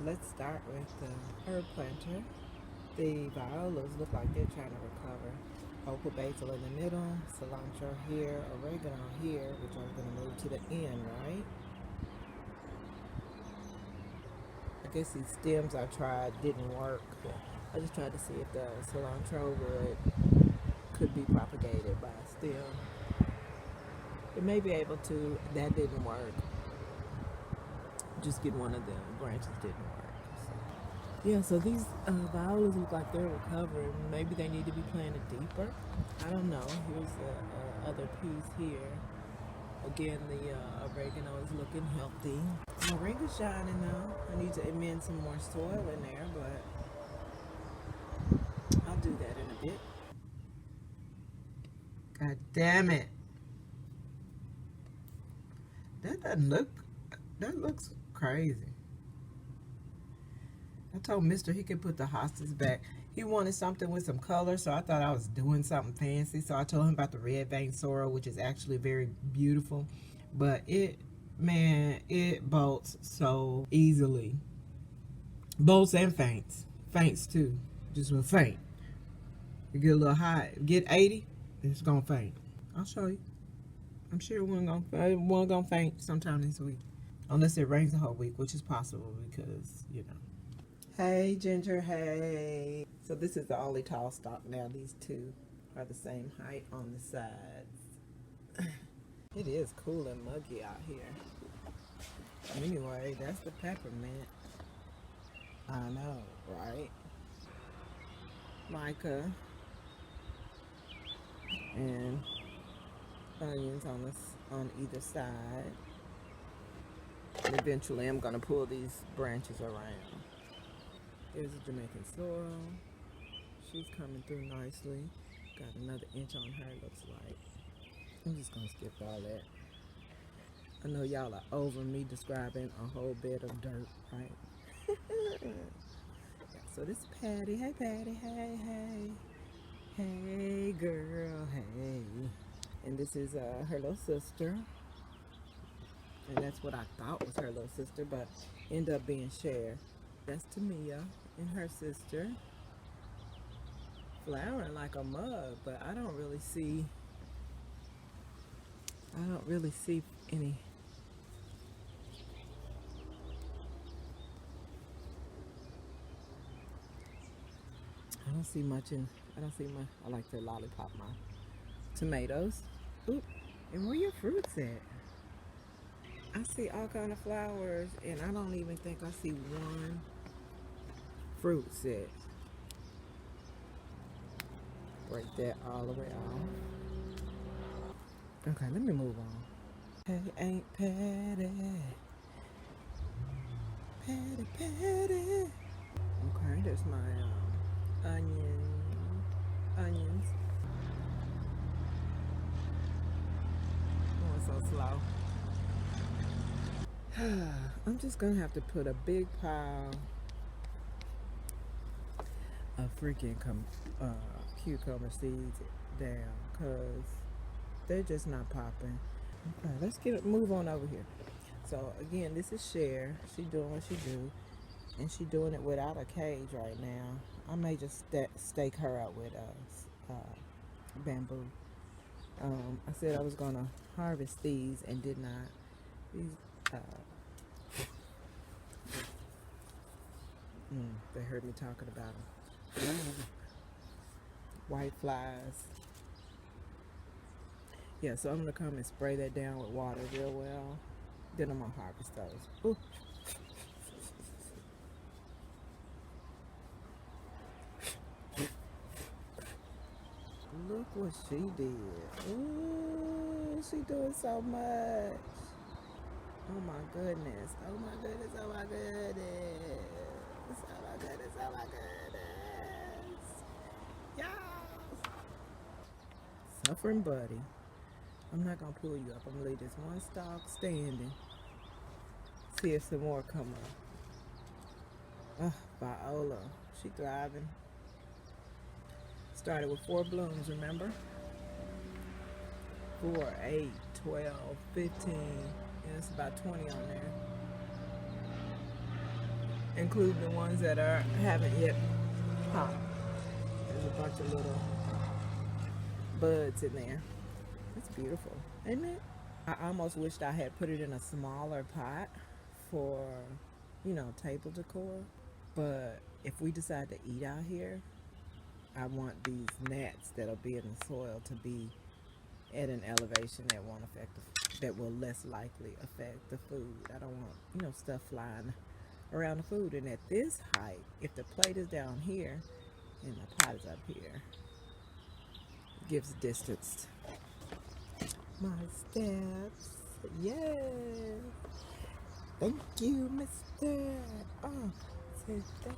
Let's start with the herb planter. The violas look like they're trying to recover. I'll put basil in the middle, cilantro here, oregano here, which I'm going to move to the end, right? I guess these stems I tried didn't work. I just tried to see if the cilantro could be propagated by a stem. It may be able to. That didn't work. Just get one of the branches didn't work. Yeah, so these violas look like they're recovering. Maybe they need to be planted deeper. I don't know. Here's the other piece here. Again, the oregano is looking healthy. Moringa's shining though. I need to amend some more soil in there, but I'll do that in a bit. God damn it. That looks crazy. I told Mr. he could put the hostas back. He wanted something with some color, so I thought I was doing something fancy. So I told him about the red vein sorrel, which is actually very beautiful. But it bolts so easily. Bolts and faints. Faints too. Just will faint. You get a little high, get 80, it's gonna faint. I'll show you. I'm sure one gonna faint sometime this week. Unless it rains the whole week, which is possible because, you know. Hey, Ginger, hey. So this is the only tall stalk now. These two are the same height on the sides. It is cool and muggy out here. Anyway, that's the peppermint. I know, right? Mica and onions on either side. And eventually I'm gonna pull these branches around. There's a Jamaican sorrel. She's coming through nicely. Got another inch on her, looks like. I'm just gonna skip all that. I know y'all are over me describing a whole bed of dirt, right? So this is Patty. Hey, Patty. Hey, hey. Hey, girl. Hey. And this is her little sister. And that's what I thought was her little sister, but ended up being Cher. That's Tamia and her sister. Flowering like a mug, but I don't really see any. I don't see much. I like to lollipop my tomatoes. Oop, and where your fruits at? I see all kind of flowers, and I don't even think I see one fruit set. Break that all the way off. Okay, let me move on. Hey, ain't Patty. Patty, Patty. Okay, there's my onions. Going so slow. I'm just gonna have to put a big pile of freaking cucumber seeds down because they're just not popping. Okay, let's move on over here. So again, this is Cher. She doing what she do, and she doing it without a cage right now. I may just stake her out with bamboo. I said I was gonna harvest these and did not. These they heard me talking about them. White flies. Yeah, so I'm gonna come and spray that down with water real well. Then I'm gonna harvest those. Ooh. Look what she did. Ooh, she doing so much. Oh my goodness. Oh my goodness. Oh my goodness. Oh my goodness. Oh my goodness. Y'all. Suffering buddy. I'm not gonna pull you up. I'm gonna leave this one stalk standing. See if some more come up. Viola. She thriving. Started with 4 blooms, remember? 4, 8, 12, 15. And it's about 20 on there. including the ones that haven't yet popped. There's a bunch of little buds in there. It's beautiful, isn't it? I almost wished I had put it in a smaller pot for, table decor. But if we decide to eat out here, I want these gnats that'll be in the soil to be at an elevation that will less likely affect the food. I don't want, stuff flying around the food. And at this height, if the plate is down here and the pot is up here, it gives distance. My steps. Yes. Thank you, mister. Oh, say that.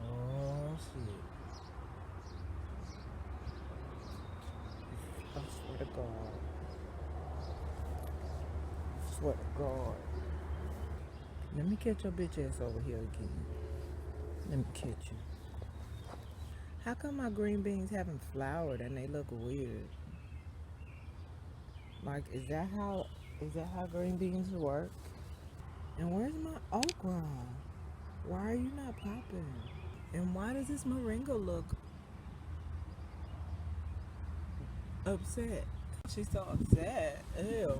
Oh, shit. I swear to God. Swear to God. Let me catch your bitch ass over here again. Let me catch you. How come my green beans haven't flowered and they look weird? Like, is that how green beans work? And where's my okra? Why are you not popping? And why does this moringa look upset? She's so upset. Ew.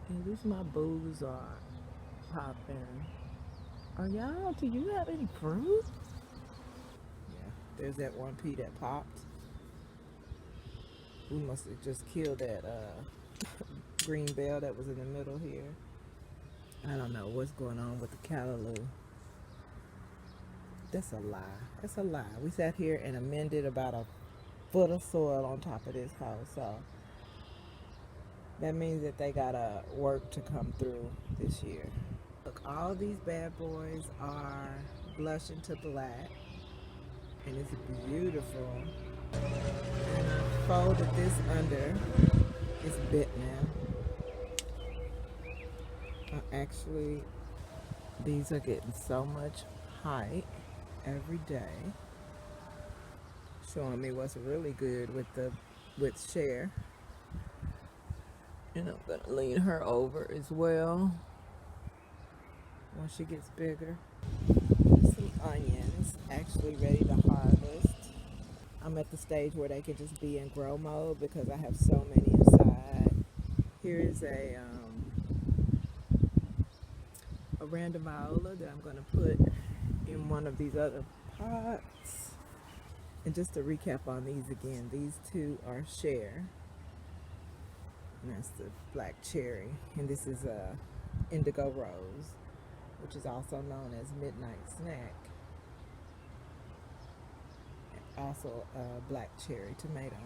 At least my boos are popping. Do you have any fruit? Yeah, there's that one pea that popped. We must have just killed that green bell that was in the middle here. I don't know what's going on with the callaloo. That's a lie. That's a lie. We sat here and amended about a foot of soil on top of this house, so that means that they gotta work to come through this year. Look, all these bad boys are blushing to black, and it's beautiful. And I folded this under. It's bit now. Actually, these are getting so much height every day, showing me what's really good with Cher. And I'm gonna lean her over as well once she gets bigger. Some onions actually ready to harvest. I'm at the stage where they can just be in grow mode because I have so many inside. Here is a random viola that I'm gonna put in one of these other pots. And just to recap on these again, these two are Cher. And that's the black cherry. And this is a indigo rose, which is also known as midnight snack. Also a black cherry tomato.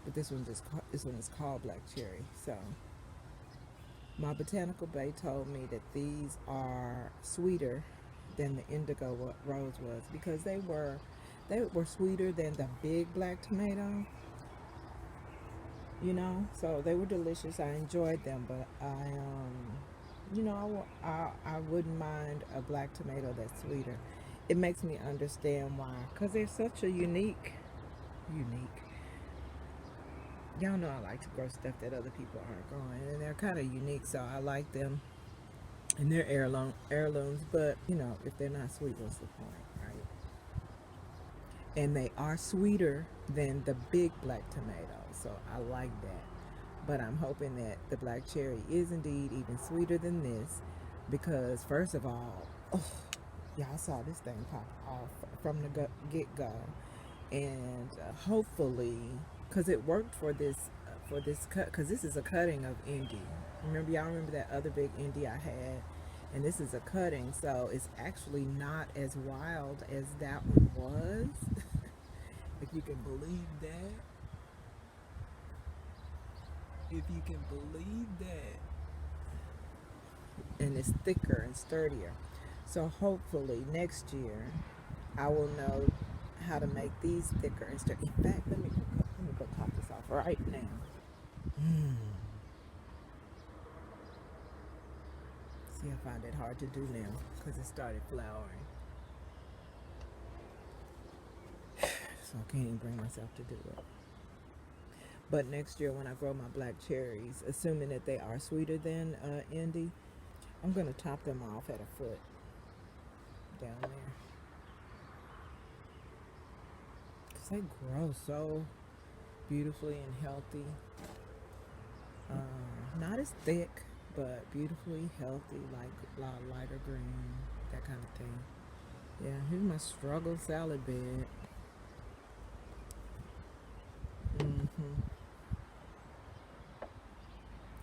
But this one is called black cherry. So my botanical bay told me that these are sweeter than the indigo rose was because they were sweeter than the big black tomato. So they were delicious. I enjoyed them, but I wouldn't mind a black tomato that's sweeter. It makes me understand why, because they're such a unique. Y'all know I like to grow stuff that other people aren't growing, and they're kind of unique, so I like them. And they're heirlooms, but if they're not sweet, what's the point, right? And they are sweeter than the big black tomato, so I like that. But I'm hoping that the black cherry is indeed even sweeter than this, because first of all, y'all saw this thing pop off from the get-go, and hopefully, because it worked for this cut, because this is a cutting of Indie. Y'all remember that other big Indie I had, and this is a cutting, so it's actually not as wild as that one was. If you can believe that. And it's thicker and sturdier. So hopefully next year I will know how to make these thicker and sturdier. In fact, let me go top this off right now. See, I find it hard to do now because it started flowering. So I can't even bring myself to do it. But next year when I grow my black cherries, assuming that they are sweeter than Indie, I'm gonna top them off at a foot down there. Cause they grow so beautifully and healthy. Not as thick, but beautifully healthy, like lighter green, that kind of thing. Yeah, here's my struggle salad bed.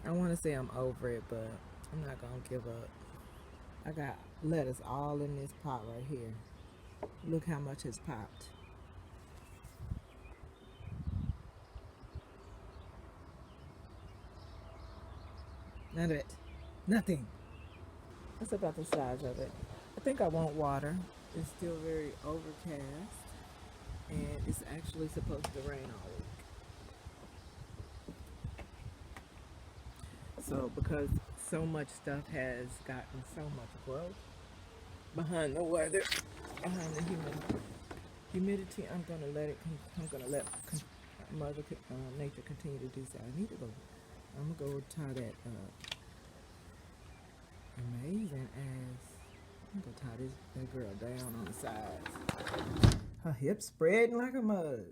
I want to say I'm over it, but I'm not gonna give up. I got lettuce all in this pot right here. Look how much has popped. None of it. Nothing. That's about the size of it. I think I want water. It's still very overcast, and it's actually supposed to rain all week. So because so much stuff has gotten so much growth behind the weather, behind the humidity, I'm gonna let it. I'm gonna let Mother Nature continue to do so. I need to go. I'm gonna go tie that amazing ass. I'm gonna tie that girl down on the sides. Her hips spreading like a mug.